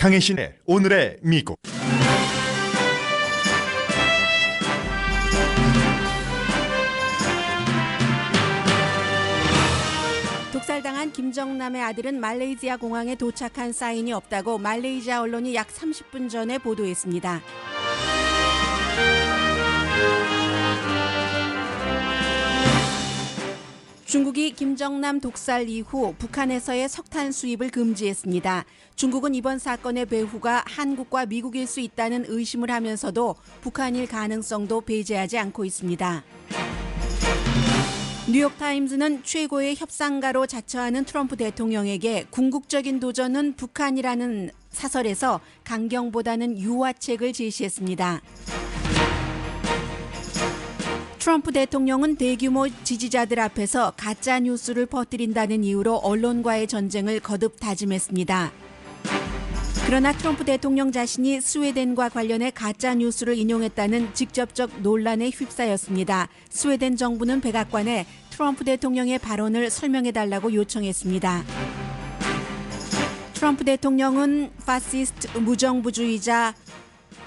강혜신의 오늘의 미국. 독살당한 김정남의 아들은 말레이시아 공항에 도착한 사인이 없다고 말레이시아 언론이 약 30분 전에 보도했습니다. 중국이 김정남 독살 이후 북한에서의 석탄 수입을 금지했습니다. 중국은 이번 사건의 배후가 한국과 미국일 수 있다는 의심을 하면서도 북한일 가능성도 배제하지 않고 있습니다. 뉴욕타임즈는 최고의 협상가로 자처하는 트럼프 대통령에게 궁극적인 도전은 북한이라는 사설에서 강경보다는 유화책을 제시했습니다. 트럼프 대통령은 대규모 지지자들 앞에서 가짜 뉴스를 퍼뜨린다는 이유로 언론과의 전쟁을 거듭 다짐했습니다. 그러나 트럼프 대통령 자신이 스웨덴과 관련해 가짜 뉴스를 인용했다는 직접적 논란에 휩싸였습니다. 스웨덴 정부는 백악관에 트럼프 대통령의 발언을 설명해달라고 요청했습니다. 트럼프 대통령은 파시스트, 무정부주의자,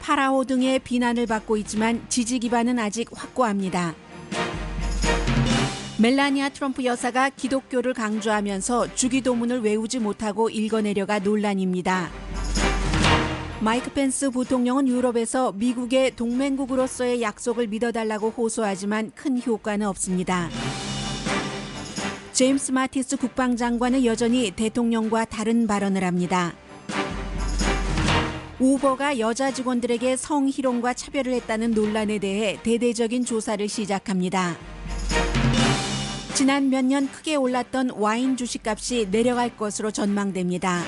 파라오 등의 비난을 받고 있지만 지지 기반은 아직 확고합니다. 멜라니아 트럼프 여사가 기독교를 강조하면서 주기도문을 외우지 못하고 읽어내려가 논란입니다. 마이크 펜스 부통령은 유럽에서 미국의 동맹국으로서의 약속을 믿어달라고 호소하지만 큰 효과는 없습니다. 제임스 마티스 국방장관은 여전히 대통령과 다른 발언을 합니다. 우버가 여자 직원들에게 성희롱과 차별을 했다는 논란에 대해 대대적인 조사를 시작합니다. 지난 몇 년 크게 올랐던 와인 주식값이 내려갈 것으로 전망됩니다.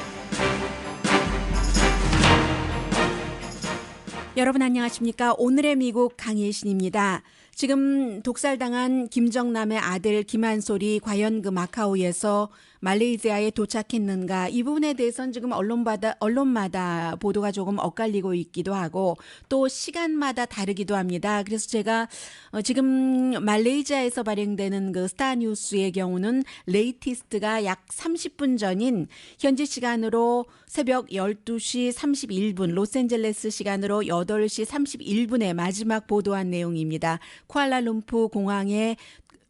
여러분 안녕하십니까? 오늘의 미국 강혜신입니다. 지금 독살당한 김정남의 아들 김한솔이 과연 그 마카오에서 말레이시아에 도착했는가, 이 부분에 대해서는 지금 언론마다 보도가 조금 엇갈리고 있기도 하고 또 시간마다 다르기도 합니다. 그래서 제가 지금 말레이시아에서 발행되는 그 스타뉴스의 경우는 레이티스트가 약 30분 전인 현지 시간으로 새벽 12시 31분, 로스앤젤레스 시간으로 8시 31분에 마지막 보도한 내용입니다. 쿠알라룸푸 공항에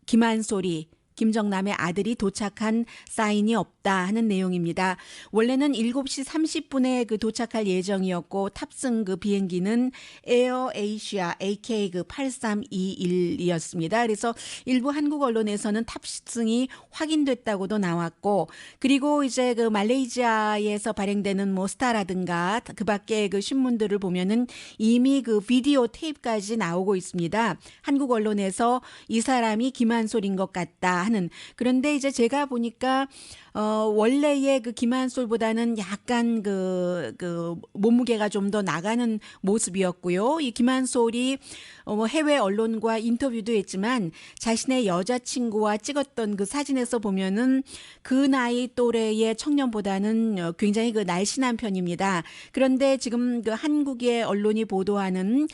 김한솔이 김정남의 아들이 도착한 사인이 없다 하는 내용입니다. 원래는 7시 30분에 그 도착할 예정이었고 탑승 그 비행기는 에어 에이시아 AK 그 8321이었습니다. 그래서 일부 한국 언론에서는 탑승이 확인됐다고도 나왔고, 그리고 이제 그 말레이시아에서 발행되는 뭐 스타라든가 그 밖에 그 신문들을 보면은 이미 그 비디오 테이프까지 나오고 있습니다. 한국 언론에서 이 사람이 김한솔인 것 같다 하는. 그런데 이제 제가 보니까 원래의 그 김한솔보다는 약간 그 몸무게가 좀 더 나가는 모습이었고요. 이 김한솔이 해외 언론과 인터뷰도 했지만 자신의 여자친구와 찍었던 그 사진에서 보면은 그 나이 또래의 청년보다는 굉장히 그 날씬한 편입니다. 그런데 지금 그 한국의 언론이 보도하는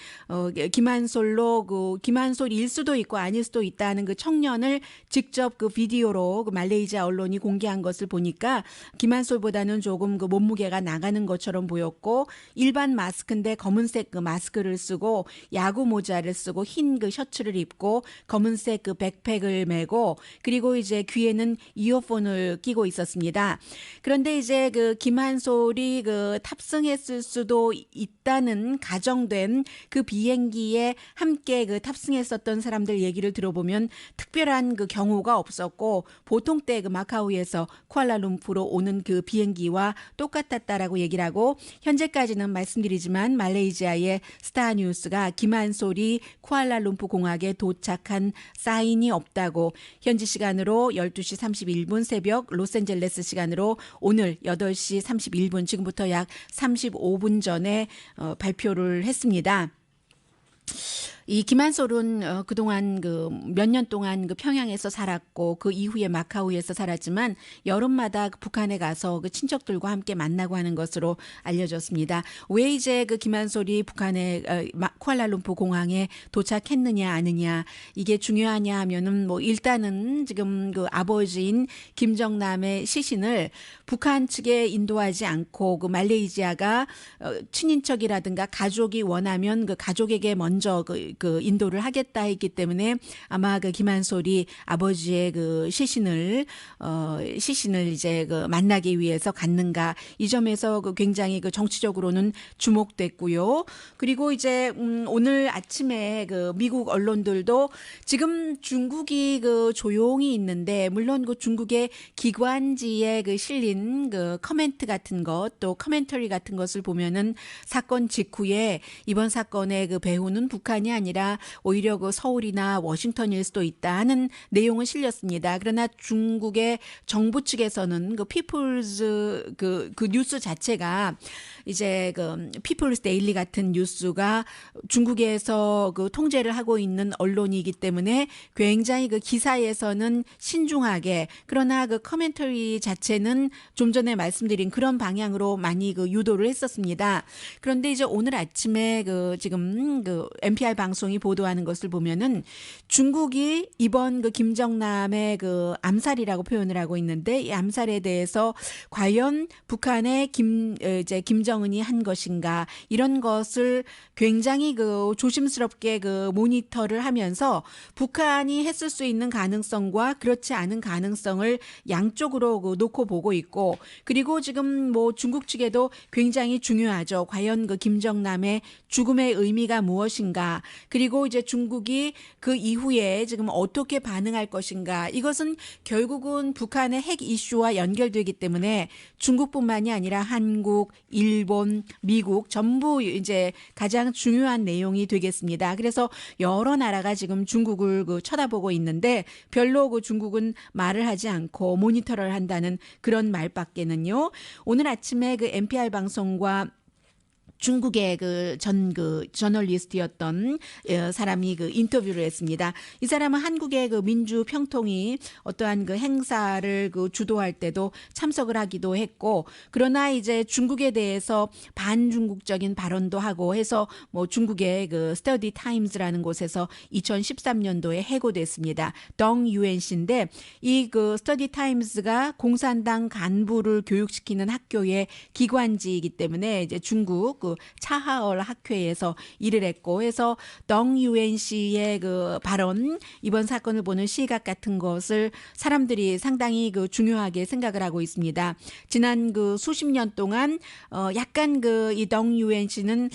김한솔로 그 김한솔일 수도 있고 아닐 수도 있다는 그 청년을 직접 그 비디오로 그 말레이시아 언론이 공개한 것을 보니까 김한솔보다는 조금 그 몸무게가 나가는 것처럼 보였고, 일반 마스크인데 검은색 그 마스크를 쓰고 야구 모자를 쓰고 흰 그 셔츠를 입고 검은색 그 백팩을 메고, 그리고 이제 귀에는 이어폰을 끼고 있었습니다. 그런데 이제 그 김한솔이 그 탑승했을 수도 있다는 가정된 그 비행기에 함께 그 탑승했었던 사람들 얘기를 들어보면 특별한 그 경우가 없었고 보통 때 그 마카오에서 쿠알라룸푸르로 오는 그 비행기와 똑같았다라고 얘기를 하고, 현재까지는 말씀드리지만 말레이시아의 스타뉴스가 김한솔이 쿠알라룸푸르 공항에 도착한 사인이 없다고 현지 시간으로 12시 31분 새벽, 로스앤젤레스 시간으로 오늘 8시 31분 지금부터 약 35분 전에 발표를 했습니다. 이 김한솔은 그동안 그 몇 년 동안 그 평양에서 살았고 그 이후에 마카오에서 살았지만 여름마다 그 북한에 가서 그 친척들과 함께 만나고 하는 것으로 알려졌습니다. 왜 이제 그 김한솔이 북한의 쿠알라룸푸 공항에 도착했느냐 아느냐 이게 중요하냐 하면은 뭐 일단은 지금 그 아버지인 김정남의 시신을 북한 측에 인도하지 않고 그 말레이시아가 친인척이라든가 가족이 원하면 그 가족에게 먼저 그 인도를 하겠다 했기 때문에 아마 그 김한솔이 아버지의 그 시신을 이제 그 만나기 위해서 갔는가 이 점에서 그 굉장히 그 정치적으로는 주목됐고요. 그리고 이제 오늘 아침에 그 미국 언론들도 지금 중국이 그 조용히 있는데 물론 그 중국의 기관지에 그 실린 그 커멘트 같은 것 또 커멘터리 같은 것을 보면은 사건 직후에 이번 사건의 그 배후는 북한이 아니라 오히려 그 서울이나 워싱턴일 수도 있다 하는 내용은 실렸습니다. 그러나 중국의 정부 측에서는 그 피플즈 그 뉴스 자체가 이제 그 피플스 데일리 같은 뉴스가 중국에서 그 통제를 하고 있는 언론이기 때문에 굉장히 그 기사에서는 신중하게 그러나 그 커멘터리 자체는 좀 전에 말씀드린 그런 방향으로 많이 그 유도를 했었습니다. 그런데 이제 오늘 아침에 그 지금 그 NPR 방송이 보도하는 것을 보면은 중국이 이번 그 김정남의 그 암살이라고 표현을 하고 있는데 이 암살에 대해서 과연 북한의 김정은이 한 것인가 이런 것을 굉장히 그 조심스럽게 그 모니터를 하면서 북한이 했을 수 있는 가능성과 그렇지 않은 가능성을 양쪽으로 그 놓고 보고 있고 그리고 지금 뭐 중국 측에도 굉장히 중요하죠. 과연 그 김정남의 죽음의 의미가 무엇인가 그리고 이제 중국이 그 이후에 지금 어떻게 반응할 것인가 이것은 결국은 북한의 핵 이슈와 연결되기 때문에 중국뿐만이 아니라 한국, 일본, 미국 전부 이제 가장 중요한 내용이 되겠습니다. 그래서 여러 나라가 지금 중국을 그 쳐다보고 있는데 별로 그 중국은 말을 하지 않고 모니터를 한다는 그런 말밖에는요. 오늘 아침에 그 NPR 방송과 중국의 그 저널리스트였던 사람이 그 인터뷰를 했습니다. 이 사람은 한국의 그 민주평통이 어떠한 그 행사를 그 주도할 때도 참석을 하기도 했고, 그러나 이제 중국에 대해서 반중국적인 발언도 하고 해서 뭐 중국의 그 스터디 타임즈라는 곳에서 2013년도에 해고됐습니다. 덩 유엔씨인데 이 그 스터디 타임즈가 공산당 간부를 교육시키는 학교의 기관지이기 때문에 이제 중국 그 차하얼 학회에서 일을 했고 해서 덩 유엔씨의 그 발언 이번 사건을 보는 시각 같은 것을 사람들이 상당히 그 중요하게 생각을 하고 있습니다. 지난 그 수십 년 동안 약간 그 이 덩 유엔씨는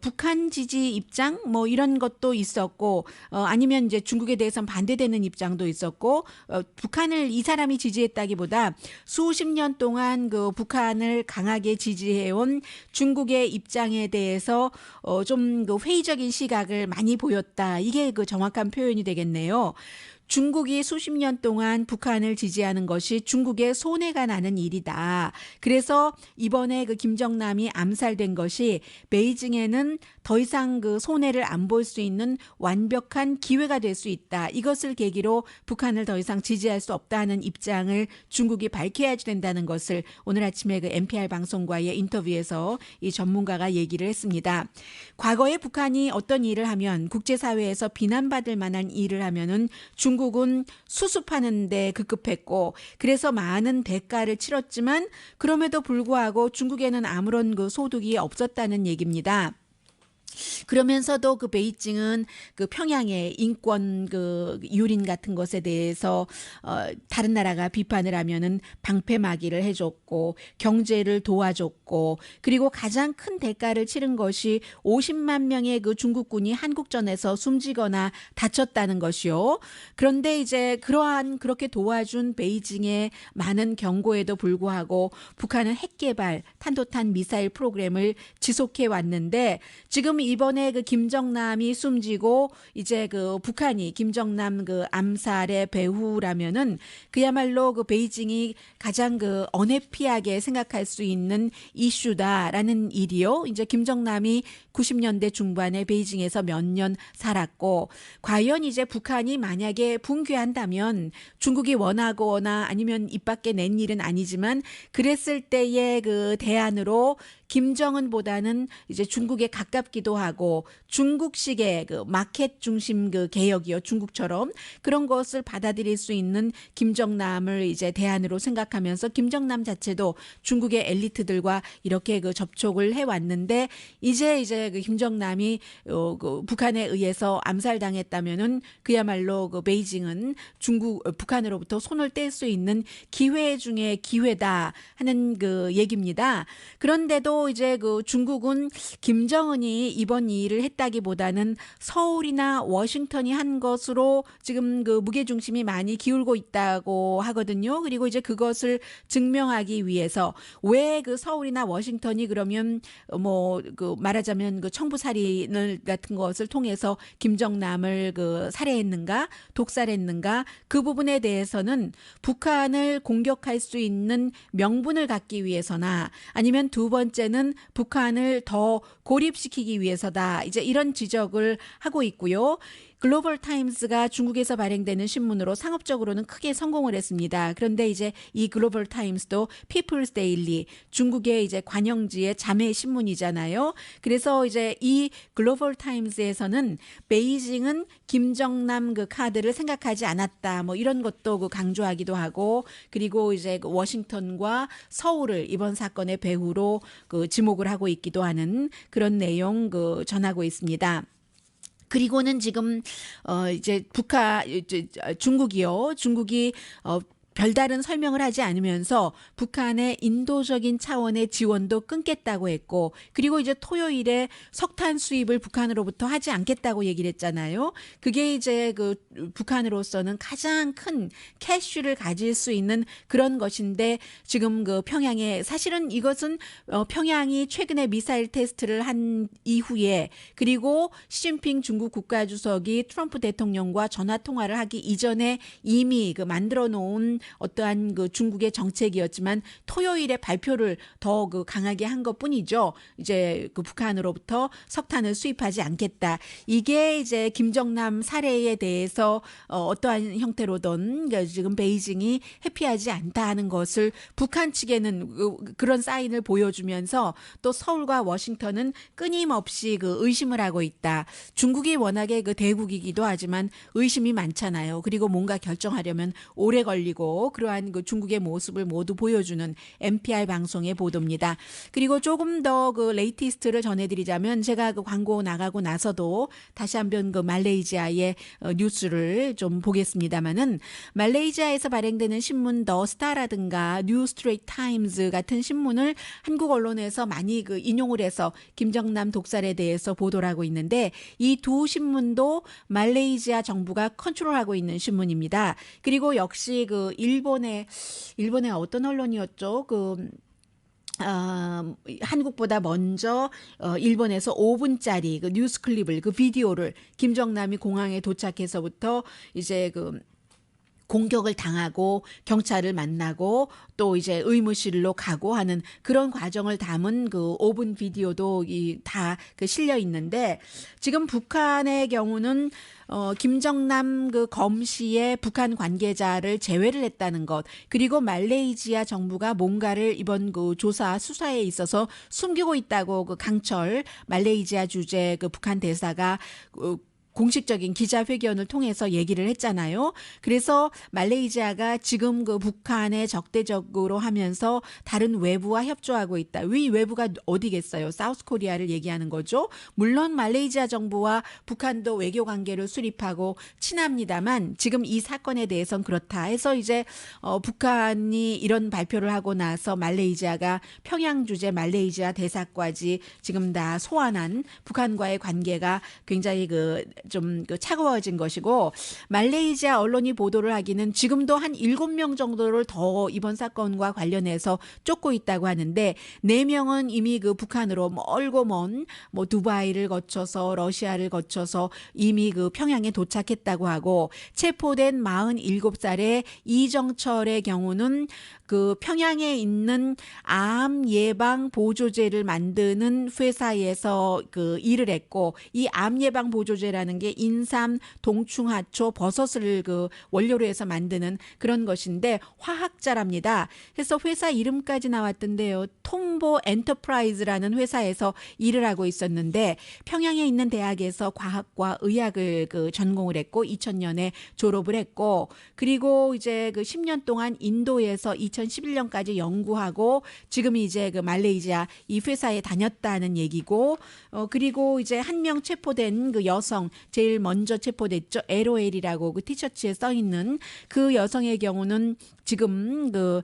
북한 지지 입장 뭐 이런 것도 있었고 아니면 이제 중국에 대해서는 반대되는 입장도 있었고 북한을 이 사람이 지지했다기보다 수십 년 동안 그 북한을 강하게 지지해온 중국의 입장에 대해서 좀 그 회의적인 시각을 많이 보였다. 이게 그 정확한 표현이 되겠네요. 중국이 수십 년 동안 북한을 지지하는 것이 중국의 손해가 나는 일이다. 그래서 이번에 그 김정남이 암살된 것이 베이징에는 더 이상 그 손해를 안 볼 수 있는 완벽한 기회가 될 수 있다. 이것을 계기로 북한을 더 이상 지지할 수 없다는 입장을 중국이 밝혀야 된다는 것을 오늘 아침에 그 NPR 방송과의 인터뷰에서 이 전문가가 얘기를 했습니다. 과거에 북한이 어떤 일을 하면 국제사회에서 비난받을 만한 일을 하면은 중국은 수습하는 데 급급했고 그래서 많은 대가를 치렀지만 그럼에도 불구하고 중국에는 아무런 그 소득이 없었다는 얘기입니다. 그러면서도 그 베이징은 그 평양의 인권 그 유린 같은 것에 대해서 다른 나라가 비판을 하면은 방패막이를 해줬고 경제를 도와줬고 그리고 가장 큰 대가를 치른 것이 50만 명의 그 중국군이 한국전에서 숨지거나 다쳤다는 것이요. 그런데 이제 그렇게 도와준 베이징의 많은 경고에도 불구하고 북한은 핵 개발 탄도탄 미사일 프로그램을 지속해 왔는데 지금 이번에 그 김정남이 숨지고 이제 그 북한이 김정남 그 암살의 배후라면은 그야말로 그 베이징이 가장 그 언해피하게 생각할 수 있는 이슈다라는 일이요. 이제 김정남이 90년대 중반에 베이징에서 몇 년 살았고, 과연 이제 북한이 만약에 붕괴한다면 중국이 원하거나 아니면 입 밖에 낸 일은 아니지만 그랬을 때의 그 대안으로 김정은보다는 이제 중국에 가깝기도 하고 중국식의 그 마켓 중심 그 개혁이요, 중국처럼 그런 것을 받아들일 수 있는 김정남을 이제 대안으로 생각하면서 김정남 자체도 중국의 엘리트들과 이렇게 그 접촉을 해왔는데, 이제 그 김정남이 그 북한에 의해서 암살당했다면은 그야말로 그 베이징은 북한으로부터 손을 뗄 수 있는 기회 중에 기회다 하는 그 얘기입니다. 그런데도 이제 그 중국은 김정은이 이번 일을 했다기보다는 서울이나 워싱턴이 한 것으로 지금 그 무게중심이 많이 기울고 있다고 하거든요. 그리고 이제 그것을 증명하기 위해서 왜 그 서울이나 워싱턴이 그러면 뭐 그 말하자면 그 청부살인을 같은 것을 통해서 김정남을 그 살해했는가, 독살했는가, 그 부분에 대해서는 북한을 공격할 수 있는 명분을 갖기 위해서나 아니면 두 번째는 북한을 더 고립시키기 위해서다. 이제 이런 지적을 하고 있고요. 글로벌 타임스가 중국에서 발행되는 신문으로 상업적으로는 크게 성공을 했습니다. 그런데 이제 이 글로벌 타임스도 피플스 데일리, 중국의 이제 관영지의 자매 신문이잖아요. 그래서 이제 이 글로벌 타임스에서는 베이징은 김정남 그 카드를 생각하지 않았다. 뭐 이런 것도 그 강조하기도 하고, 그리고 이제 그 워싱턴과 서울을 이번 사건의 배후로 그 지목을 하고 있기도 하는 그런 내용 그 전하고 있습니다. 그리고는 지금 이제 중국이 별다른 설명을 하지 않으면서 북한의 인도적인 차원의 지원도 끊겠다고 했고, 그리고 이제 토요일에 석탄 수입을 북한으로부터 하지 않겠다고 얘기를 했잖아요. 그게 이제 그 북한으로서는 가장 큰 캐시를 가질 수 있는 그런 것인데, 지금 그 평양에 사실은 이것은 평양이 최근에 미사일 테스트를 한 이후에, 그리고 시진핑 중국 국가주석이 트럼프 대통령과 전화 통화를 하기 이전에 이미 그 만들어 놓은 어떠한 그 중국의 정책이었지만 토요일에 발표를 더 그 강하게 한 것뿐이죠. 이제 그 북한으로부터 석탄을 수입하지 않겠다. 이게 이제 김정남 살해에 대해서 어떠한 형태로든 지금 베이징이 해피하지 않다 하는 것을 북한 측에는 그런 사인을 보여주면서, 또 서울과 워싱턴은 끊임없이 그 의심을 하고 있다. 중국이 워낙에 그 대국이기도 하지만 의심이 많잖아요. 그리고 뭔가 결정하려면 오래 걸리고, 그러한 그 중국의 모습을 모두 보여주는 NPR 방송의 보도입니다. 그리고 조금 더 그 레이티스트를 전해드리자면, 제가 그 광고 나가고 나서도 다시 한번 그 말레이시아의 뉴스를 좀 보겠습니다만은, 말레이시아에서 발행되는 신문 더 스타라든가 뉴 스트레이트 타임즈 같은 신문을 한국 언론에서 많이 그 인용을 해서 김정남 독살에 대해서 보도를 하고 있는데, 이 두 신문도 말레이시아 정부가 컨트롤하고 있는 신문입니다. 그리고 역시 그 일본의 어떤 언론이었죠? 한국보다 먼저 일본에서 5분짜리 그 뉴스 클립을, 그 비디오를 김정남이 공항에 도착해서부터 이제 그 공격을 당하고 경찰을 만나고 또 이제 의무실로 가고 하는 그런 과정을 담은 그 5분 비디오도 다 그 실려 있는데, 지금 북한의 경우는 김정남 그 검시의 북한 관계자를 제외를 했다는 것, 그리고 말레이시아 정부가 뭔가를 이번 그 조사 수사에 있어서 숨기고 있다고 그 강철 말레이시아 주재 그 북한 대사가 공식적인 기자회견을 통해서 얘기를 했잖아요. 그래서 말레이시아가 지금 그 북한에 적대적으로 하면서 다른 외부와 협조하고 있다. 이 외부가 어디겠어요? 사우스 코리아를 얘기하는 거죠. 물론 말레이시아 정부와 북한도 외교 관계를 수립하고 친합니다만, 지금 이 사건에 대해서는 그렇다 해서 이제 북한이 이런 발표를 하고 나서 말레이시아가 평양 주재 말레이시아 대사까지 지금 다 소환한 북한과의 관계가 굉장히 그 좀 그 차가워진 것이고 말레이시아 언론이 보도를 하기는 지금도 한 7명 정도를 더 이번 사건과 관련해서 쫓고 있다고 하는데 4명은 이미 그 북한으로 멀고 먼 뭐 두바이를 거쳐서 러시아를 거쳐서 이미 그 평양에 도착했다고 하고 체포된 47살의 이정철의 경우는 그 평양에 있는 암 예방 보조제를 만드는 회사에서 그 일을 했고 이 암 예방 보조제라는 게 인삼, 동충하초, 버섯을 그 원료로 해서 만드는 그런 것인데 화학자랍니다. 그래서 회사 이름까지 나왔던데요. 톰보 엔터프라이즈라는 회사에서 일을 하고 있었는데 평양에 있는 대학에서 과학과 의학을 그 전공을 했고 2000년에 졸업을 했고 그리고 이제 그 10년 동안 인도에서 2011년까지 연구하고 지금 이제 그 말레이시아 이 회사에 다녔다는 얘기고 그리고 이제 한 명 체포된 그 여성 제일 먼저 체포됐죠. LOL이라고 그 티셔츠에 써 있는 그 여성의 경우는 지금 그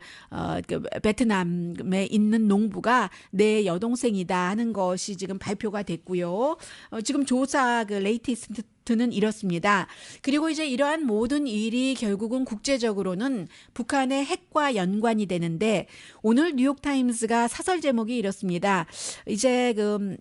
베트남에 있는 농부가 내 여동생이다 하는 것이 지금 발표가 됐고요. 지금 조사 그 레이티스트는 이렇습니다. 그리고 이제 이러한 모든 일이 결국은 국제적으로는 북한의 핵과 연관이 되는데 오늘 뉴욕타임스가 사설 제목이 이렇습니다. 이제 그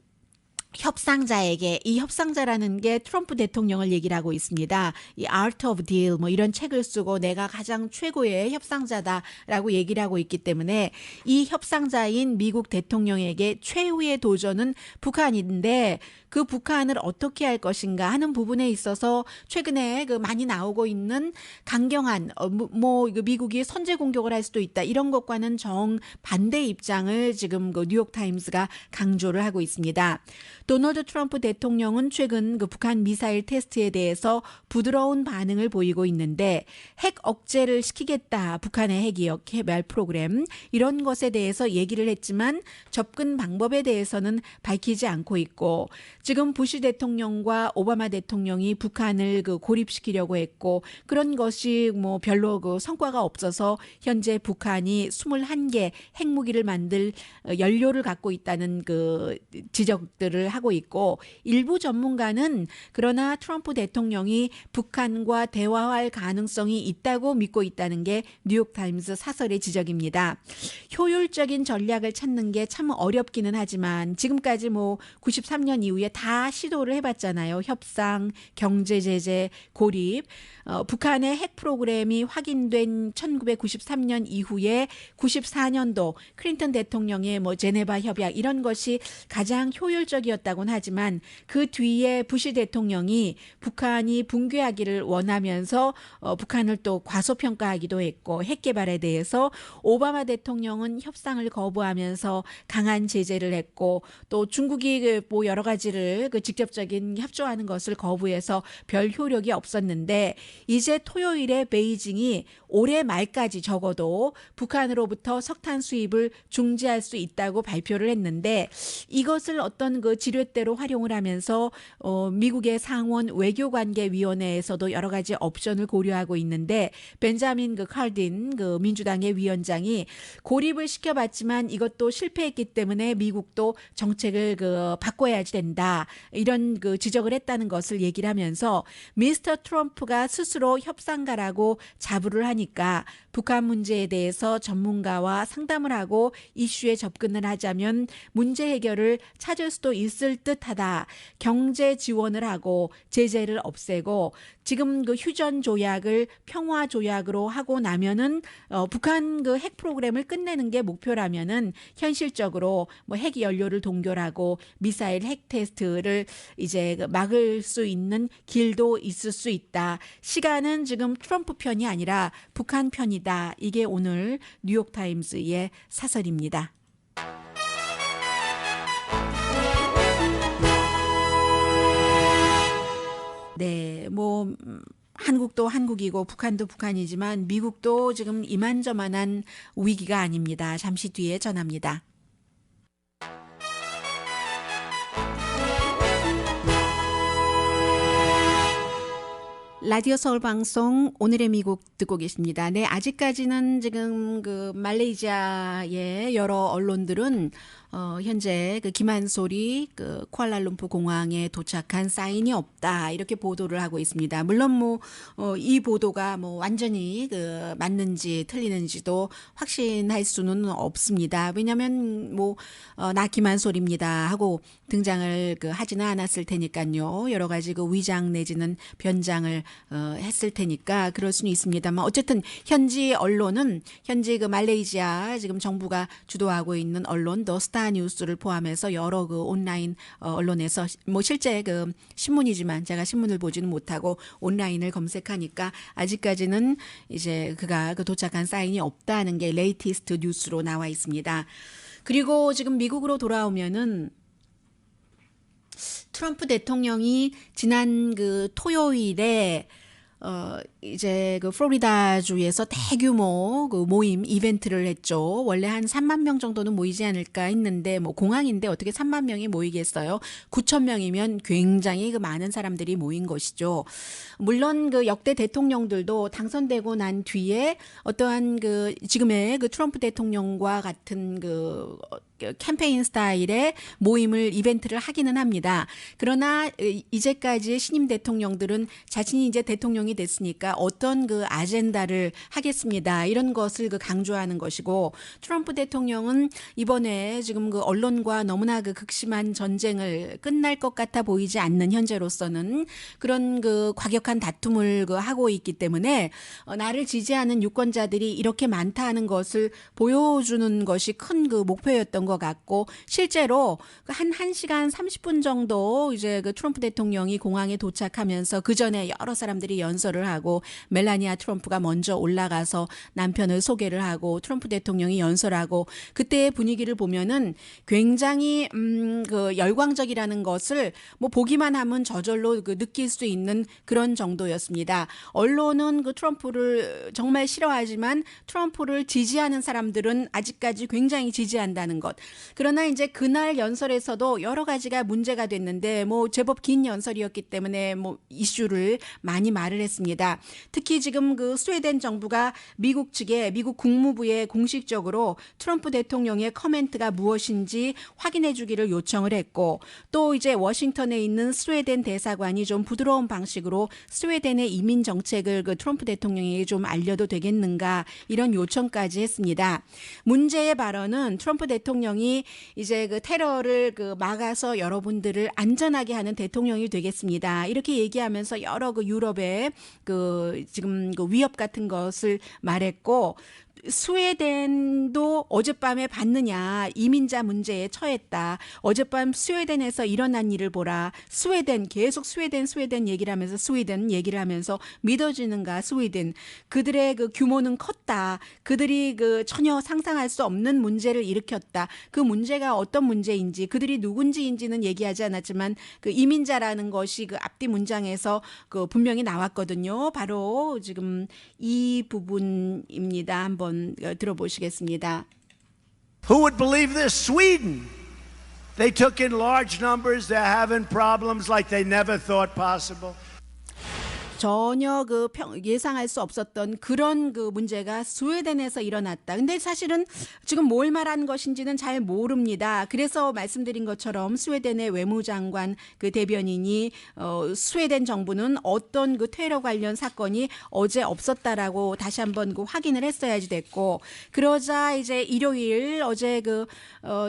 협상자에게 이 협상자라는 게 트럼프 대통령을 얘기를 하고 있습니다. 이 Art of Deal 뭐 이런 책을 쓰고 내가 가장 최고의 협상자다라고 얘기를 하고 있기 때문에 이 협상자인 미국 대통령에게 최후의 도전은 북한인데 그 북한을 어떻게 할 것인가 하는 부분에 있어서 최근에 그 많이 나오고 있는 강경한 뭐 미국이 선제 공격을 할 수도 있다 이런 것과는 정반대 입장을 지금 그 뉴욕타임스가 강조를 하고 있습니다. 도널드 트럼프 대통령은 최근 그 북한 미사일 테스트에 대해서 부드러운 반응을 보이고 있는데 핵 억제를 시키겠다 북한의 핵이역 개발 프로그램 이런 것에 대해서 얘기를 했지만 접근 방법에 대해서는 밝히지 않고 있고 지금 부시 대통령과 오바마 대통령이 북한을 그 고립시키려고 했고 그런 것이 뭐 별로 그 성과가 없어서 현재 북한이 21개 핵무기를 만들 연료를 갖고 있다는 그 지적들을 하고 있고 일부 전문가는 그러나 트럼프 대통령이 북한과 대화할 가능성이 있다고 믿고 있다는 게 뉴욕타임스 사설의 지적입니다. 효율적인 전략을 찾는 게 참 어렵기는 하지만 지금까지 뭐 93년 이후에 다 시도를 해봤잖아요. 협상, 경제 제재, 고립. 북한의 핵 프로그램이 확인된 1993년 이후에 94년도 클린턴 대통령의 뭐 제네바 협약 이런 것이 가장 효율적이었다고는 하지만 그 뒤에 부시 대통령이 북한이 붕괴하기를 원하면서 북한을 또 과소평가하기도 했고 핵 개발에 대해서 오바마 대통령은 협상을 거부하면서 강한 제재를 했고 또 중국이 뭐 여러 가지를 그 직접적인 협조하는 것을 거부해서 별 효력이 없었는데 이제 토요일에 베이징이 올해 말까지 적어도 북한으로부터 석탄 수입을 중지할 수 있다고 발표를 했는데 이것을 어떤 그 지렛대로 활용을 하면서 미국의 상원 외교관계위원회에서도 여러 가지 옵션을 고려하고 있는데 벤자민 그 칼딘 그 민주당의 위원장이 고립을 시켜봤지만 이것도 실패했기 때문에 미국도 정책을 그 바꿔야 된다 이런 그 지적을 했다는 것을 얘기를 하면서 미스터 트럼프가 스스로 협상가라고 자부를 하니까 북한 문제에 대해서 전문가와 상담을 하고 이슈에 접근을 하자면 문제 해결을 찾을 수도 있을 듯하다. 경제 지원을 하고 제재를 없애고 지금 그 휴전 조약을 평화 조약으로 하고 나면은 북한 그 핵 프로그램을 끝내는 게 목표라면은 현실적으로 뭐 핵 연료를 동결하고 미사일 핵 테스트를 이제 막을 수 있는 길도 있을 수 있다. 시간은 지금 트럼프 편이 아니라 북한 편이다. 이게 오늘 뉴욕타임스의 사설입니다. 네, 뭐 한국도 한국이고 북한도 북한이지만 미국도 지금 이만저만한 위기가 아닙니다. 잠시 뒤에 전합니다. 라디오 서울 방송 오늘의 미국 듣고 계십니다. 네, 아직까지는 지금 그 말레이시아의 여러 언론들은 현재 그 김한솔이 그 쿠알라룸푸 공항에 도착한 사인이 없다 이렇게 보도를 하고 있습니다. 물론 뭐 이 보도가 뭐 완전히 그 맞는지 틀리는지도 확신할 수는 없습니다. 왜냐하면 뭐 나 김한솔입니다 하고 등장을 그 하지는 않았을 테니까요. 여러 가지 그 위장 내지는 변장을 했을 테니까 그럴 수는 있습니다만 어쨌든 현지 언론은 현지 그 말레이시아 지금 정부가 주도하고 있는 언론 더 스타 뉴스를 포함해서 여러 그 온라인 언론에서 뭐 실제 그 신문이지만 제가 신문을 보지는 못하고 온라인을 검색하니까 아직까지는 이제 그가 그 도착한 사인이 없다는 게 레이티스트 뉴스로 나와 있습니다. 그리고 지금 미국으로 돌아오면은 트럼프 대통령이 지난 그 토요일에 이제 그 플로리다주에서 대규모 그 모임 이벤트를 했죠. 원래 한 3만 명 정도는 모이지 않을까 했는데 뭐 공항인데 어떻게 3만 명이 모이겠어요? 9천 명이면 굉장히 그 많은 사람들이 모인 것이죠. 물론 그 역대 대통령들도 당선되고 난 뒤에 어떠한 그 지금의 그 트럼프 대통령과 같은 그 캠페인 스타일의 모임을 이벤트를 하기는 합니다. 그러나 이제까지의 신임 대통령들은 자신이 이제 대통령이 됐으니까 어떤 그 아젠다를 하겠습니다. 이런 것을 그 강조하는 것이고 트럼프 대통령은 이번에 지금 그 언론과 너무나 그 극심한 전쟁을 끝날 것 같아 보이지 않는 현재로서는 그런 그 과격한 다툼을 그 하고 있기 때문에 나를 지지하는 유권자들이 이렇게 많다 하는 것을 보여주는 것이 큰 그 목표였던 것 같고 실제로 한 1시간 30분 정도 이제 그 트럼프 대통령이 공항에 도착하면서 그 전에 여러 사람들이 연설을 하고 멜라니아 트럼프가 먼저 올라가서 남편을 소개를 하고 트럼프 대통령이 연설하고 그때의 분위기를 보면은 굉장히 그 열광적이라는 것을 뭐 보기만 하면 저절로 그 느낄 수 있는 그런 정도였습니다. 언론은 그 트럼프를 정말 싫어하지만 트럼프를 지지하는 사람들은 아직까지 굉장히 지지한다는 것. 그러나 이제 그날 연설에서도 여러 가지가 문제가 됐는데 뭐 제법 긴 연설이었기 때문에 뭐 이슈를 많이 말을 했습니다. 특히 지금 그 스웨덴 정부가 미국 측에 미국 국무부에 공식적으로 트럼프 대통령의 커멘트가 무엇인지 확인해 주기를 요청을 했고 또 이제 워싱턴에 있는 스웨덴 대사관이 좀 부드러운 방식으로 스웨덴의 이민 정책을 그 트럼프 대통령에게 좀 알려도 되겠는가 이런 요청까지 했습니다. 문제의 발언은 트럼프 대통령이 이제 그 테러를 그 막아서 여러분들을 안전하게 하는 대통령이 되겠습니다. 이렇게 얘기하면서 여러 그 유럽의 그 지금 그 위협 같은 것을 말했고 스웨덴도 어젯밤에 봤느냐 이민자 문제에 처했다. 어젯밤 스웨덴에서 일어난 일을 보라. 스웨덴 계속 스웨덴 얘기를 하면서 스웨덴 얘기를 하면서 믿어지는가 스웨덴. 그들의 그 규모는 컸다. 그들이 그 전혀 상상할 수 없는 문제를 일으켰다. 그 문제가 어떤 문제인지 그들이 누군지인지는 얘기하지 않았지만 그 이민자라는 것이 그 앞뒤 문장에서 그 분명히 나왔거든요. 바로 지금 이 부분입니다. 한번 들어보시겠습니다. Who would believe this? Sweden. They took in large numbers. They're having problems like they never thought possible. 전혀 그 예상할 수 없었던 그런 그 문제가 스웨덴에서 일어났다. 근데 사실은 지금 뭘 말하는 것인지는 잘 모릅니다. 그래서 말씀드린 것처럼 스웨덴의 외무장관 그 대변인이 스웨덴 정부는 어떤 그 테러 관련 사건이 어제 없었다라고 다시 한번 그 확인을 했어야지 됐고 그러자 이제 일요일 어제 그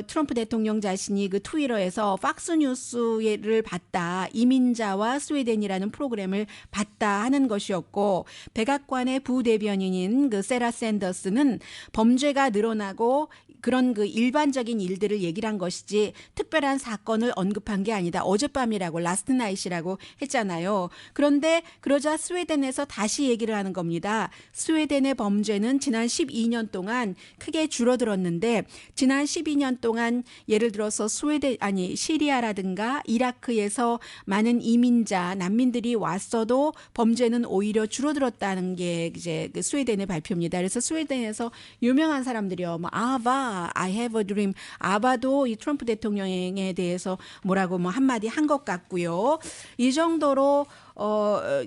트럼프 대통령 자신이 그 트위터에서 팍스뉴스를 봤다. 이민자와 스웨덴이라는 프로그램을 봤다. 하는 것이었고 백악관의 부대변인인 그 세라 샌더스는 범죄가 늘어나고 그런 그 일반적인 일들을 얘기를 한 것이지 특별한 사건을 언급한 게 아니다. 어젯밤이라고 라스트 나잇이라고 했잖아요. 그런데 그러자 스웨덴에서 다시 얘기를 하는 겁니다. 스웨덴의 범죄는 지난 12년 동안 크게 줄어들었는데 지난 12년 동안 예를 들어서 시리아라든가 이라크에서 많은 이민자 난민들이 왔어도 범죄는 오히려 줄어들었다는 게 이제 그 스웨덴의 발표입니다. 그래서 스웨덴에서 유명한 사람들이요. 뭐 아바 I have a dream. 아바도 이 트럼프 대통령에 대해서 뭐라고 뭐 한마디 한 것 같고요. 이 정도로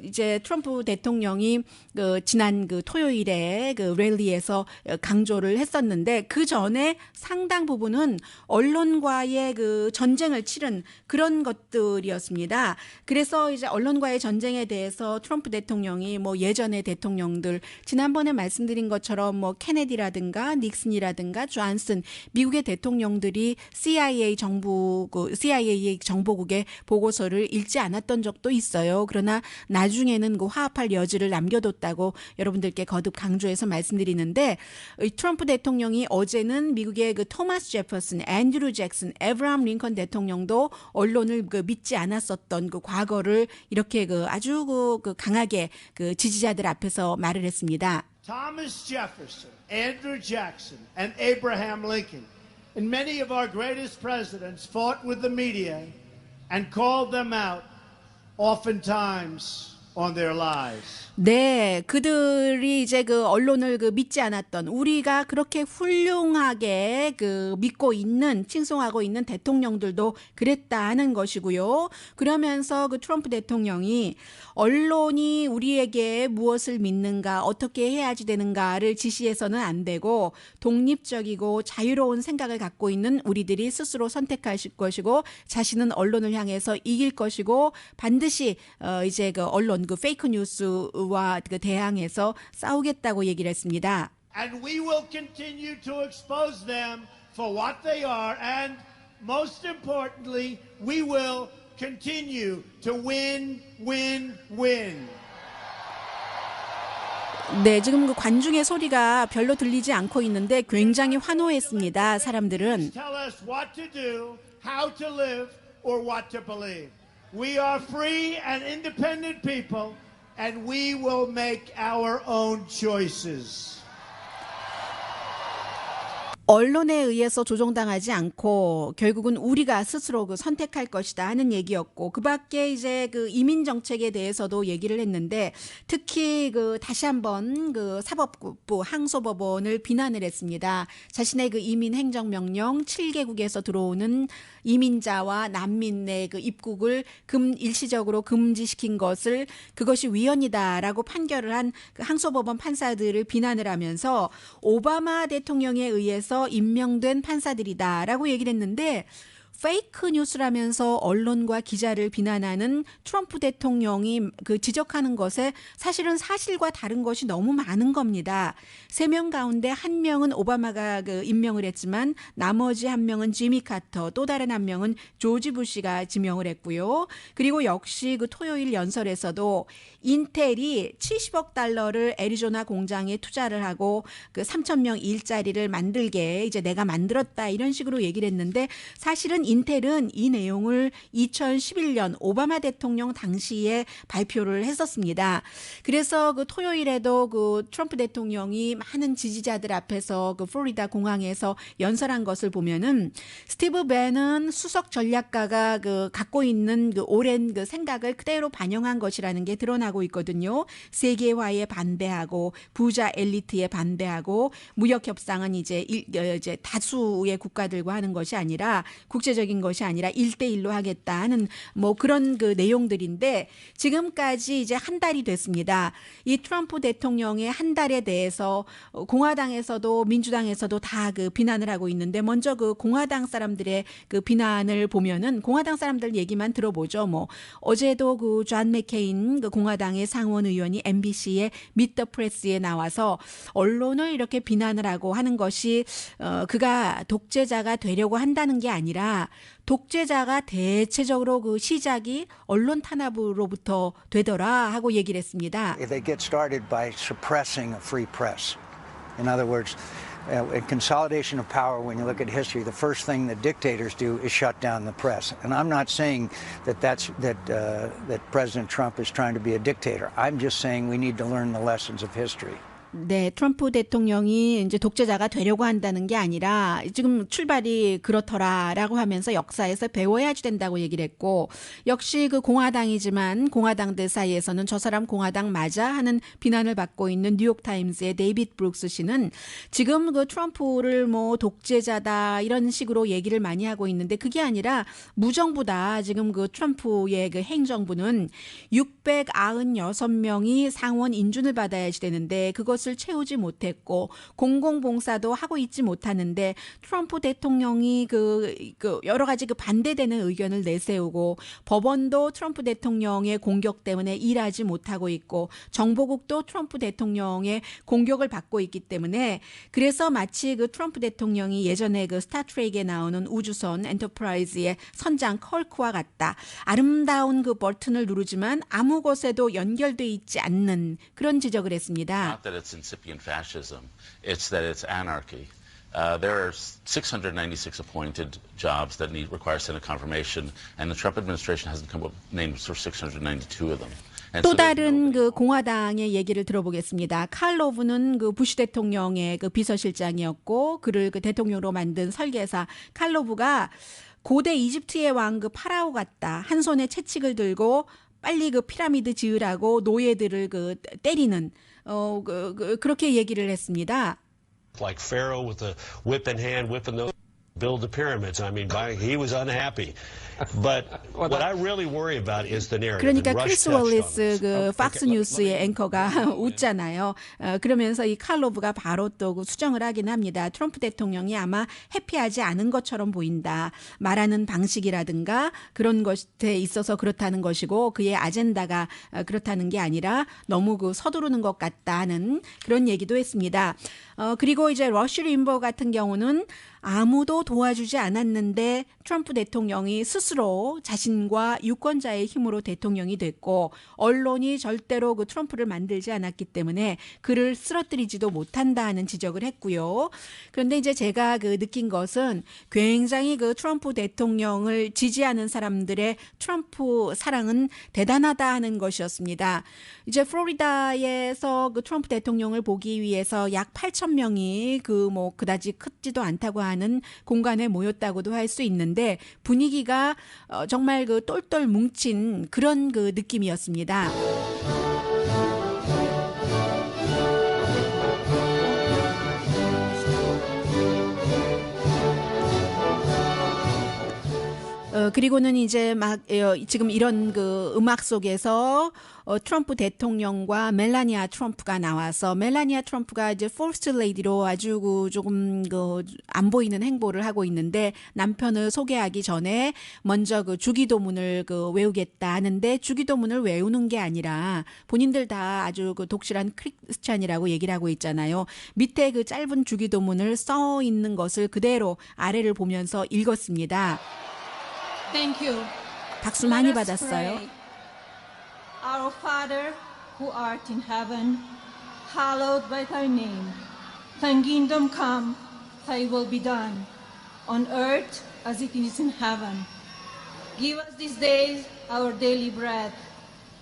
이제 트럼프 대통령이 지난 토요일에 랠리에서 강조를 했었는데 그 전에 상당 부분은 언론과의 전쟁을 치른 그런 것들이었습니다. 그래서 이제 언론과의 전쟁에 대해서 트럼프 대통령이 예전의 대통령들 지난번에 말씀드린 것처럼 케네디라든가 닉슨이라든가 존슨 미국의 대통령들이 CIA 정보국의 보고서를 읽지 않았던 적도 있어요. 그러나 나중에는 화합할 여지를 남겨뒀다고 여러분들께 거듭 강조해서 말씀드리는데 트럼프 대통령이 어제는 미국의 토마스 제퍼슨, 앤드류 잭슨, 에브라함 링컨 대통령도 언론을 믿지 않았었던 과거를 이렇게 아주 강하게 지지자들 앞에서 말을 했습니다. Thomas Jefferson, Andrew Jackson, and Abraham Lincoln, and many of our greatest presidents fought with the media and called them out oftentimes on their lies. 네, 그들이 이제 언론을 믿지 않았던 우리가 그렇게 훌륭하게 믿고 있는 칭송하고 있는 대통령들도 그랬다는 것이고요. 그러면서 트럼프 대통령이 언론이 우리에게 무엇을 믿는가, 어떻게 해야지 되는가를 지시해서는 안 되고 독립적이고 자유로운 생각을 갖고 있는 우리들이 스스로 선택할 것이고 자신은 언론을 향해서 이길 것이고 반드시 이제 언론 페이크 뉴스와 대항해서 싸우겠다고 얘기를 했습니다. And we will continue to expose them for what they are, and most importantly, we will continue to win, win, win. 네, 지금 관중의 소리가 별로 들리지 않고 있는데 굉장히 환호했습니다. 사람들은. Tell us what to do, how to live, or what to believe. We are free and independent people, and we will make our own choices. 언론에 의해서 조종당하지 않고 결국은 우리가 스스로 선택할 것이다 하는 얘기였고 그 밖에 이제 이민 정책에 대해서도 얘기를 했는데 특히 다시 한번 사법부 항소법원을 비난을 했습니다. 자신의 이민 행정명령 7개국에서 들어오는 이민자와 난민의 입국을 일시적으로 금지시킨 것을 그것이 위헌이다라고 판결을 한 항소법원 판사들을 비난을 하면서 오바마 대통령에 의해서 임명된 판사들이다라고 얘기를 했는데 페이크 뉴스라면서 언론과 기자를 비난하는 트럼프 대통령이 지적하는 것에 사실은 사실과 다른 것이 너무 많은 겁니다. 3명 가운데 1명은 오바마가 임명을 했지만 나머지 1명은 지미 카터, 또 다른 1명은 조지 부시가 지명을 했고요. 그리고 역시 토요일 연설에서도 인텔이 70억 달러를 애리조나 공장에 투자를 하고 3,000명 일자리를 만들게 이제 내가 만들었다 이런 식으로 얘기를 했는데 사실은 인텔은 이 내용을 2011년 오바마 대통령 당시에 발표를 했었습니다. 그래서 토요일에도 트럼프 대통령이 많은 지지자들 앞에서 플로리다 공항에서 연설한 것을 보면은 스티브 밴은 수석 전략가가 갖고 있는 오랜 생각을 그대로 반영한 것이라는 게 드러나고 있거든요. 세계화에 반대하고 부자 엘리트에 반대하고 무역 협상은 이제 다수의 국가들과 하는 것이 아니라 국제적인 것이 아니라 1대1로 하겠다 하는 그런 내용들인데 지금까지 이제 한 달이 됐습니다. 이 트럼프 대통령의 한 달에 대해서 공화당에서도 민주당에서도 다 비난을 하고 있는데 먼저 공화당 사람들의 비난을 보면은 공화당 사람들 얘기만 들어보죠. 어제도 존 맥케인 공화당의 상원 의원이 MBC의 미트 더 프레스에 나와서 언론을 이렇게 비난을 하고 하는 것이 그가 독재자가 되려고 한다는 게 아니라 독재자가 대체적으로 시작이 언론 탄압으로부터 되더라 하고 얘기를 했습니다. They get started by suppressing a free press. In other words, in consolidation of power, when you look at history, the first thing that dictators do is shut down the press. And I'm not saying that President Trump is trying to be a dictator. I'm just saying we need to learn the lessons of history. 네, 트럼프 대통령이 이제 독재자가 되려고 한다는 게 아니라 지금 출발이 그렇더라라고 하면서 역사에서 배워야지 된다고 얘기를 했고, 역시 그 공화당이지만 공화당들 사이에서는 저 사람 공화당 맞아 하는 비난을 받고 있는 뉴욕타임스의 데이빗 브룩스 씨는 지금 그 트럼프를 뭐 독재자다 이런 식으로 얘기를 많이 하고 있는데, 그게 아니라 무정부다. 지금 그 트럼프의 그 행정부는 696명이 상원 인준을 받아야지 되는데 그것을 채우지 못했고, 공공봉사도 하고 있지 못하는데 트럼프 대통령이 그 여러 가지 그 반대되는 의견을 내세우고, 법원도 트럼프 대통령의 공격 때문에 일하지 못하고 있고, 정보국도 트럼프 대통령의 공격을 받고 있기 때문에, 그래서 마치 그 트럼프 대통령이 예전에 그 스타트rek에 나오는 우주선 엔터프라이즈의 선장 컬크와 같다. 아름다운 그 버튼을 누르지만 아무 곳에도 연결돼 있지 않는 그런 지적을 했습니다. Not that it's incipient fascism, it's that it's anarchy. There are 696 appointed jobs that require Senate confirmation, and the Trump administration hasn't come up with names for 692 of them. 또 다른 그 공화당의 얘기를 들어보겠습니다. 칼 로브는 그 부시 대통령의 그 비서실장이었고, 그를 그 대통령으로 만든 설계사 칼 로브가 고대 이집트의 왕 그 파라오 같다. 한 손에 채찍을 들고 빨리 그 피라미드 지으라고 노예들을 그 때리는 그렇게 얘기를 했습니다. Like Pharaoh with a whip in hand, whipping those build the pyramids. I mean, he was unhappy. But what I really worry about is the narrative. 그러니까 And Rush 크리스 touched on 월리스 this. 그 팍스 뉴스의 앵커가 웃잖아요. 그러면서 이 칼로브가 바로 또 그 수정을 하긴 합니다. 트럼프 대통령이 아마 해피하지 않은 것처럼 보인다. 말하는 방식이라든가 그런 것에 있어서 그렇다는 것이고, 그의 아젠다가 그렇다는 게 아니라 너무 그 서두르는 것 같다는 그런 얘기도 했습니다. 그리고 이제 러시 림버 같은 경우는 아무도 도와주지 않았는데 트럼프 대통령이 스스로 자신과 유권자의 힘으로 대통령이 됐고, 언론이 절대로 그 트럼프를 만들지 않았기 때문에 그를 쓰러뜨리지도 못한다 하는 지적을 했고요. 그런데 이제 제가 그 느낀 것은 굉장히 그 트럼프 대통령을 지지하는 사람들의 트럼프 사랑은 대단하다 하는 것이었습니다. 이제 플로리다에서 그 트럼프 대통령을 보기 위해서 약 8,000명이 그 뭐 그다지 크지도 않다고 하는 공간에 모였다고도 할 수 있는데, 분위기가 정말 그 똘똘 뭉친 그런 그 느낌이었습니다. 그리고는 이제 막 지금 이런 그 음악 속에서 트럼프 대통령과 멜라니아 트럼프가 나와서, 멜라니아 트럼프가 이제 퍼스트 레이디로 아주 그 조금 그 안 보이는 행보를 하고 있는데, 남편을 소개하기 전에 먼저 그 주기도문을 그 외우겠다 하는데, 주기도문을 외우는 게 아니라 본인들 다 아주 그 독실한 크리스찬이라고 얘기를 하고 있잖아요. 밑에 그 짧은 주기도문을 써 있는 것을 그대로 아래를 보면서 읽었습니다. Thank you. 박수 많이 Let us 받았어요. pray. Our Father, who art in heaven, hallowed be thy name. Thy kingdom come, thy will be done, on earth as it is in heaven. Give us this day our daily bread,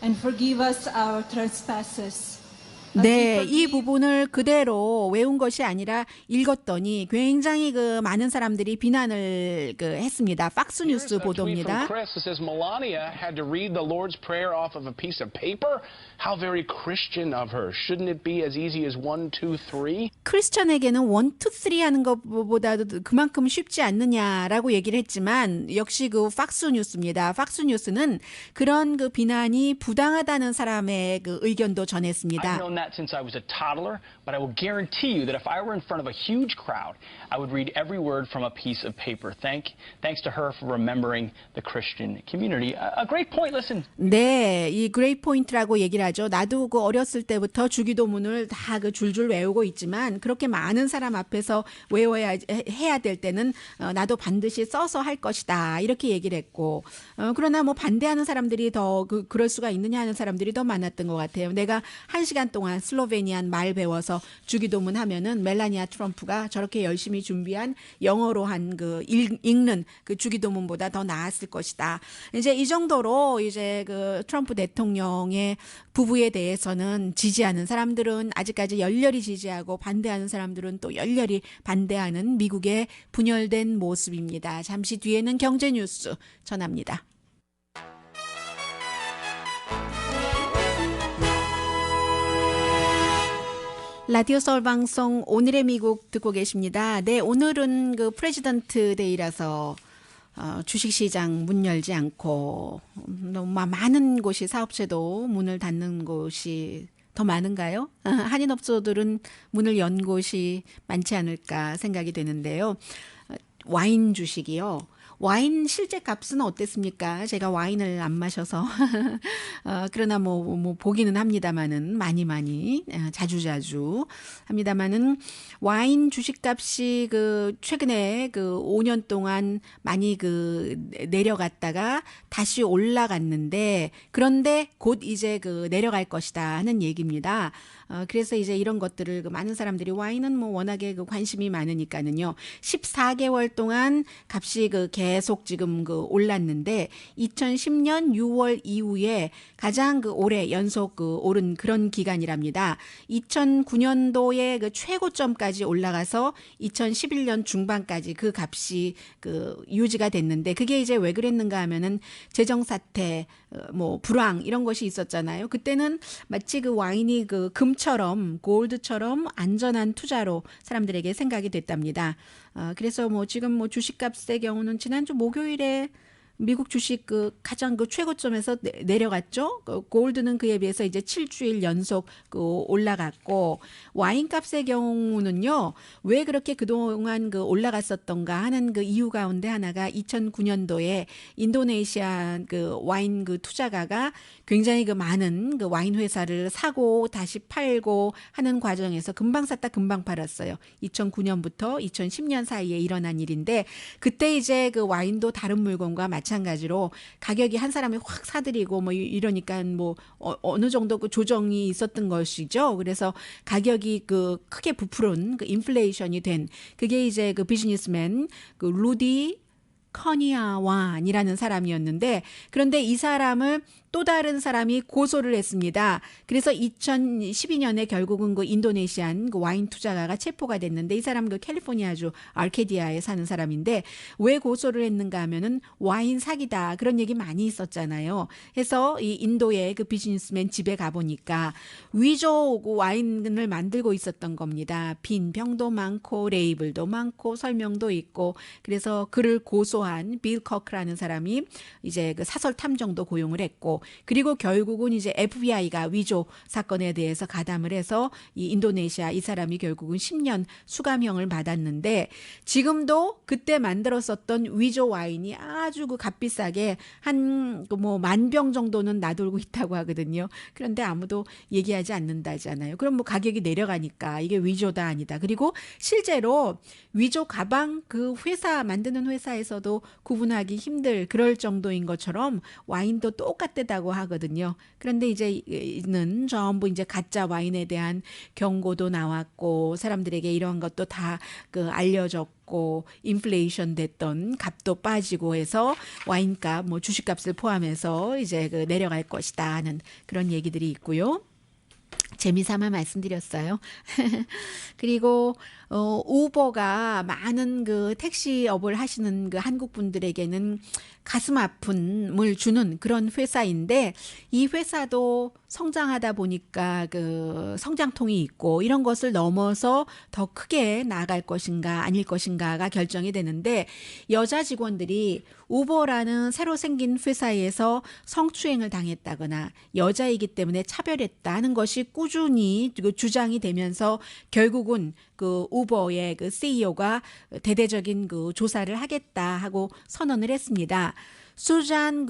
and forgive us our trespasses. 네, 이 부분을 그대로 외운 것이 아니라 읽었더니 굉장히 그 많은 사람들이 비난을 그 했습니다. 팍스 뉴스 보도입니다. Chris says Melania had to read the Lord's Prayer off of a piece of paper. How very Christian of her. Shouldn't it be as easy as 1, 2, 3? 크리스천에게는 1, 2, 3 하는 것보다도 그만큼 쉽지 않느냐라고 얘기를 했지만, 역시 그 팍스 뉴스입니다. 팍스 뉴스는 그런 그 비난이 부당하다는 사람의 그 의견도 전했습니다. Since I was a toddler, but I will guarantee you that if I were in front of a huge crowd, I would read every word from a piece of paper. Thanks to her for remembering the Christian community. A great point. Listen. 네, 이 그레이트 포인트라고 얘기를 하죠. 나도 그 어렸을 때부터 주기도문을 다 그 줄줄 외우고 있지만, 그렇게 많은 사람 앞에서 해야 될 때는 나도 반드시 써서 할 것이다, 이렇게 얘기를 했고, 그러나 뭐 반대하는 사람들이 더 그럴 수가 있느냐 하는 사람들이 더 많았던 것 같아요. 내가 1시간 동안 동안 슬로베니안 말 배워서 주기도문 하면은 멜라니아 트럼프가 저렇게 열심히 준비한 영어로 한 그 읽는 그 주기도문보다 더 나았을 것이다. 이제 이 정도로 이제 그 트럼프 대통령의 부부에 대해서는 지지하는 사람들은 아직까지 열렬히 지지하고 반대하는 사람들은 또 열렬히 반대하는 미국의 분열된 모습입니다. 잠시 뒤에는 경제 뉴스 전합니다. 라디오 서울 방송 오늘의 미국 듣고 계십니다. 네, 오늘은 그 프레지던트 데이라서 주식시장 문 열지 않고 너무 많은 곳이 사업체도 문을 닫는 곳이 더 많은가요? 한인업소들은 문을 연 곳이 많지 않을까 생각이 되는데요. 와인 주식이요. 와인 실제 값은 어땠습니까? 제가 와인을 안 마셔서 그러나 뭐 보기는 합니다만은 많이 자주 합니다만은 와인 주식값이 그 최근에 그 5년 동안 많이 그 내려갔다가 다시 올라갔는데 그런데 곧 이제 그 내려갈 것이다 하는 얘기입니다. 그래서 이제 이런 것들을 그 많은 사람들이 와인은 뭐 워낙에 그 관심이 많으니까는요. 14개월 동안 값이 그 계속 지금 그 올랐는데 2010년 6월 이후에 가장 그 올해 연속 그 오른 그런 기간이랍니다. 2009년도에 그 최고점까지 올라가서 2011년 중반까지 그 값이 그 유지가 됐는데 그게 이제 왜 그랬는가 하면은 재정 사태 뭐 불황 이런 것이 있었잖아요. 그때는 마치 그 와인이 그 금처럼 골드처럼 안전한 투자로 사람들에게 생각이 됐답니다. 그래서 뭐 지금 뭐 주식값의 경우는 지난주 목요일에 미국 주식 그 가장 그 최고점에서 내려갔죠. 골드는 그에 비해서 이제 7주일 연속 그 올라갔고 와인 값의 경우는요. 왜 그렇게 그동안 그 올라갔었던가 하는 그 이유 가운데 하나가 2009년도에 인도네시아 그 와인 그 투자가가 굉장히 그 많은 그 와인 회사를 사고 다시 팔고 하는 과정에서 금방 샀다 금방 팔았어요. 2009년부터 2010년 사이에 일어난 일인데 그때 이제 그 와인도 다른 물건과 마찬가지로 가격이 한 사람이 확 사들이고 뭐 이러니까 뭐 어느 정도 그 조정이 있었던 것이죠. 그래서 가격이 그 크게 부풀은 그 인플레이션이 된 그게 이제 그 비즈니스맨 그 루디 커니아완이라는 사람이었는데 그런데 이 사람을 또 다른 사람이 고소를 했습니다. 그래서 2012년에 결국은 그 인도네시안 그 와인 투자가가 체포가 됐는데 이 사람 그 캘리포니아주 아르케디아에 사는 사람인데 왜 고소를 했는가 하면은 와인 사기다 그런 얘기 많이 있었잖아요. 해서 이 인도의 그 비즈니스맨 집에 가보니까 위조 와인을 만들고 있었던 겁니다. 빈 병도 많고 레이블도 많고 설명도 있고 그래서 그를 고소한 빌 커크라는 사람이 이제 그 사설 탐정도 고용을 했고 그리고 결국은 이제 FBI가 위조 사건에 대해서 가담을 해서 이 인도네시아 이 사람이 결국은 10년 수감형을 받았는데 지금도 그때 만들었었던 위조 와인이 아주 그 값비싸게 한 뭐 10,000병 정도는 놔돌고 있다고 하거든요. 그런데 아무도 얘기하지 않는다잖아요. 그럼 뭐 가격이 내려가니까 이게 위조다 아니다. 그리고 실제로 위조 가방 그 회사 만드는 회사에서도 구분하기 힘들 그럴 정도인 것처럼 와인도 똑같다고 하거든요. 그런데 이제는 전부 이제 가짜 와인에 대한 경고도 나왔고 사람들에게 이런 것도 다 그 알려졌고 인플레이션 됐던 값도 빠지고 해서 와인값 뭐 주식값을 포함해서 이제 그 내려갈 것이다 하는 그런 얘기들이 있고요. 재미삼아 말씀드렸어요. 그리고 우버가 많은 그 택시업을 하시는 그 한국 분들에게는 가슴 아픔을 주는 그런 회사인데 이 회사도 성장하다 보니까 그 성장통이 있고 이런 것을 넘어서 더 크게 나아갈 것인가 아닐 것인가가 결정이 되는데 여자 직원들이 우버라는 새로 생긴 회사에서 성추행을 당했다거나 여자이기 때문에 차별했다는 것이 꾸준히 주장이 되면서 결국은 그 우버의 그 CEO가 대대적인 그 조사를 하겠다 하고 선언을 했습니다. 수잔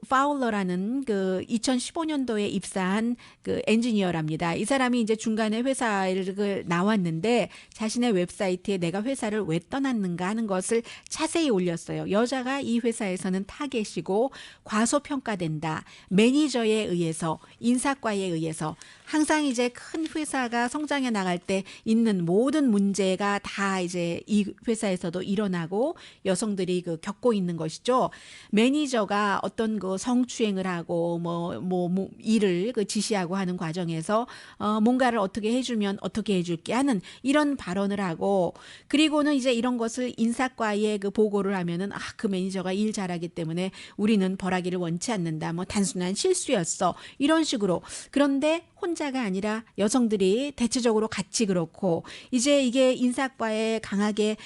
파울러라는 그 2015년도에 입사한 그 엔지니어랍니다. 이 사람이 이제 중간에 회사를 나왔는데 자신의 웹사이트에 내가 회사를 왜 떠났는가 하는 것을 자세히 올렸어요. 여자가 이 회사에서는 타겟이고 과소평가된다. 매니저에 의해서, 인사과에 의해서 항상 이제 큰 회사가 성장해 나갈 때 있는 모든 문제가 다 이제 이 회사에서도 일어나고 여성들이 그 겪고 있는 것이죠. 매니저가 어떤 그 성추행을 하고 뭐 일을 그 지시하고 하는 과정에서 뭔가를 어떻게 해주면 어떻게 해줄게 하는 이런 발언을 하고, 그리고는 이제 이런 것을 인사과에 그 보고를 하면은 그 매니저가 일 잘하기 때문에 우리는 벌하기를 원치 않는다. 뭐 단순한 실수였어. 이런 식으로. 그런데 혼자가 아니라 여성들이 대체적으로 같이 그렇고, 이제 이게 인사과에 강하게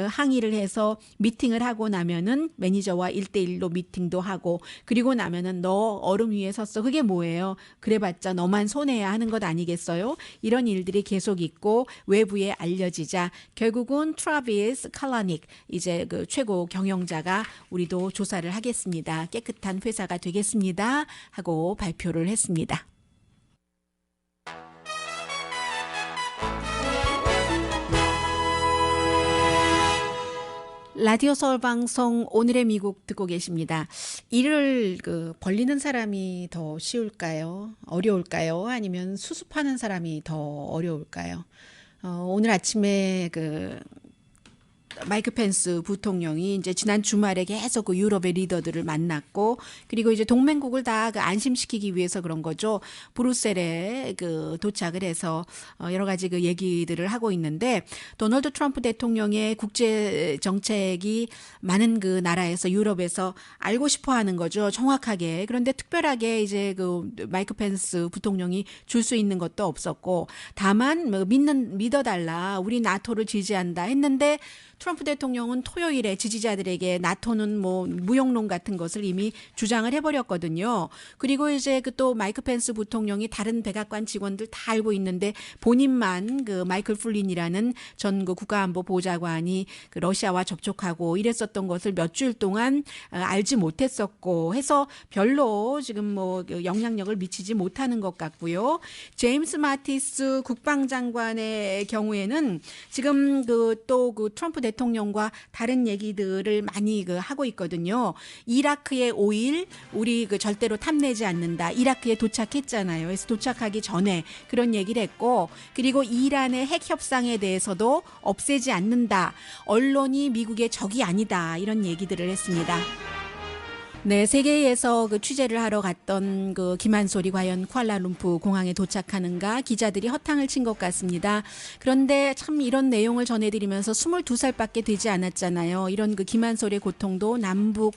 항의를 해서 미팅을 하고 나면은 매니저와 1대1로 미팅도 하고, 그리고 나면은 너 얼음 위에 섰어. 그게 뭐예요? 그래봤자 너만 손해야 하는 것 아니겠어요? 이런 일들이 계속 있고 외부에 알려지자 결국은 트라비스 칼라닉, 이제 그 최고 경영자가 우리도 조사를 하겠습니다. 깨끗한 회사가 되겠습니다. 하고 발표를 했습니다. 라디오 서울 방송 오늘의 미국 듣고 계십니다. 일을 벌리는 사람이 더 쉬울까요? 어려울까요? 아니면 수습하는 사람이 더 어려울까요? 오늘 아침에 마이크 펜스 부통령이 이제 지난 주말에 계속 그 유럽의 리더들을 만났고, 그리고 이제 동맹국을 다 안심시키기 위해서 그런 거죠. 브뤼셀에 도착을 해서 여러 가지 얘기들을 하고 있는데, 도널드 트럼프 대통령의 국제 정책이 많은 나라에서, 유럽에서 알고 싶어 하는 거죠. 정확하게. 그런데 특별하게 이제 마이크 펜스 부통령이 줄 수 있는 것도 없었고, 다만 믿어달라. 우리 나토를 지지한다 했는데, 트럼프 대통령은 토요일에 지지자들에게 나토는 뭐 무용론 같은 것을 이미 주장을 해버렸거든요. 그리고 이제 또 마이크 펜스 부통령이 다른 백악관 직원들 다 알고 있는데 본인만 마이클 플린이라는 전 국가안보 보좌관이 러시아와 접촉하고 이랬었던 것을 몇 주일 동안 알지 못했었고 해서 별로 지금 뭐 영향력을 미치지 못하는 것 같고요. 제임스 마티스 국방장관의 경우에는 지금 또 트럼프 대통령과 다른 얘기들을 많이 하고 있거든요. 이라크의 오일 우리 절대로 탐내지 않는다. 이라크에 도착했잖아요. 그래서 도착하기 전에 그런 얘기를 했고, 그리고 이란의 핵 협상에 대해서도 없애지 않는다. 언론이 미국의 적이 아니다. 이런 얘기들을 했습니다. 네, 세계에서 취재를 하러 갔던 김한솔이 과연 쿠알라룸푸 공항에 도착하는가 기자들이 허탕을 친 것 같습니다. 그런데 참 이런 내용을 전해드리면서 22살밖에 되지 않았잖아요. 이런 김한솔의 고통도 남북